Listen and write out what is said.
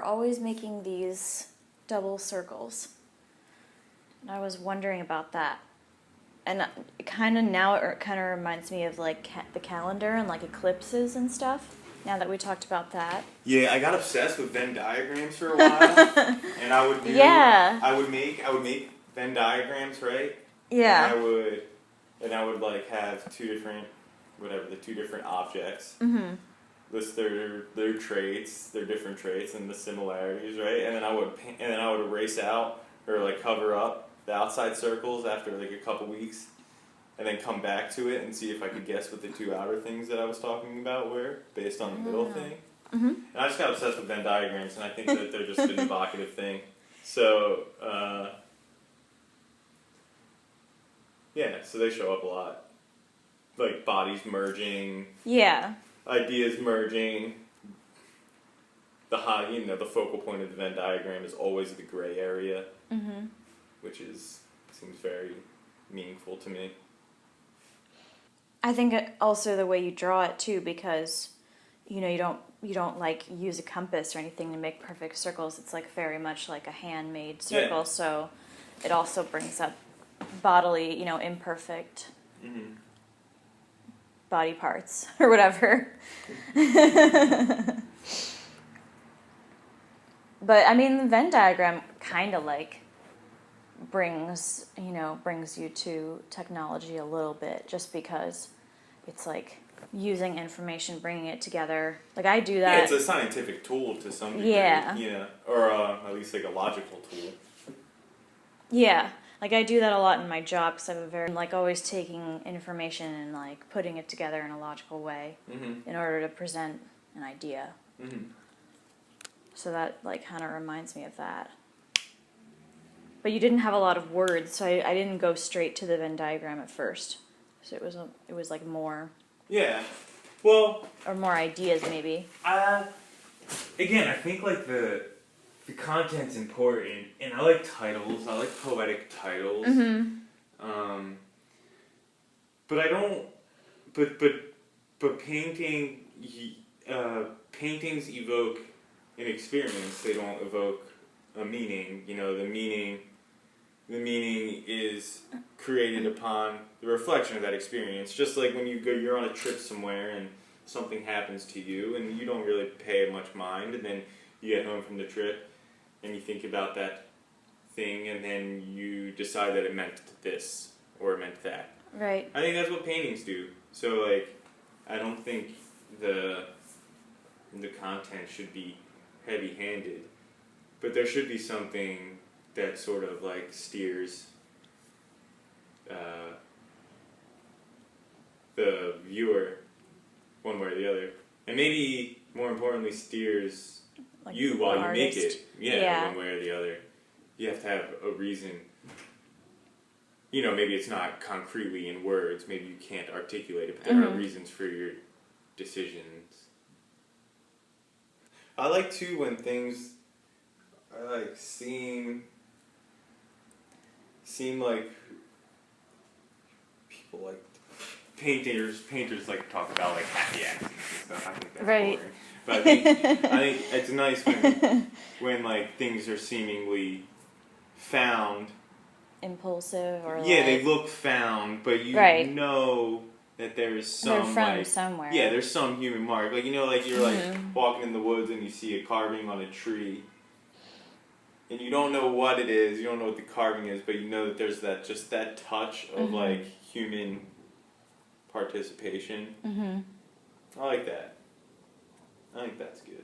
always making these double circles. And I was wondering about that. And it kind of reminds me of like the calendar and like eclipses and stuff. Now that we talked about that. Yeah, I got obsessed with Venn diagrams for a while, and I would make Venn diagrams, right? Yeah. And I would like have the two different objects. Mm-hmm. List their traits, their different traits, and the similarities, right? And then I would erase out or like cover up the outside circles after like a couple weeks, and then come back to it and see if I could guess what the two outer things that I was talking about were based on the middle thing. Mm-hmm. And I just got obsessed with Venn diagrams, and I think that they're just an evocative thing. So, so they show up a lot. Like bodies merging. Yeah. Ideas merging. The focal point of the Venn diagram is always the gray area, which seems very meaningful to me. I think also the way you draw it too, because you don't like use a compass or anything to make perfect circles. It's like very much like a handmade circle, so it also brings up bodily, imperfect body parts or whatever. But I mean, the Venn diagram kind of like brings you to technology a little bit, just because it's like using information, bringing it together. Like I do that. Yeah, it's a scientific tool to some degree. Yeah. Or at least like a logical tool. Yeah. Like I do that a lot in my job, because I'm always taking information and like putting it together in a logical way in order to present an idea. Mm-hmm. So that like kind of reminds me of that. But you didn't have a lot of words, so I didn't go straight to the Venn diagram at first. So it was like more. Yeah. Well. Or more ideas maybe. Again, I think like the content's important, and I like titles. I like poetic titles. Mm-hmm. But I don't. But paintings evoke an experience. They don't evoke a meaning. The meaning is created upon the reflection of that experience. Just like when you're on a trip somewhere and something happens to you and you don't really pay much mind, and then you get home from the trip and you think about that thing, and then you decide that it meant this or it meant that. Right. I think that's what paintings do. So like, I don't think the content should be heavy-handed, but there should be something that sort of like steers the viewer one way or the other, and maybe more importantly steers like you while you make it. Yeah, one way or the other. You have to have a reason. Maybe it's not concretely in words. Maybe you can't articulate it, but there are reasons for your decisions. I like too when things are like seem like people like painters like to talk about like happy accidents and stuff. I think that's boring. But I think it's nice when like things are seemingly found. Impulsive or they look found, but you know that there's some they're from somewhere. Yeah, there's some human mark. Like you're like walking in the woods and you see a carving on a tree. And you don't know what it is, you don't know what the carving is, but you know that there's that touch of like human participation. I like that. I think that's good.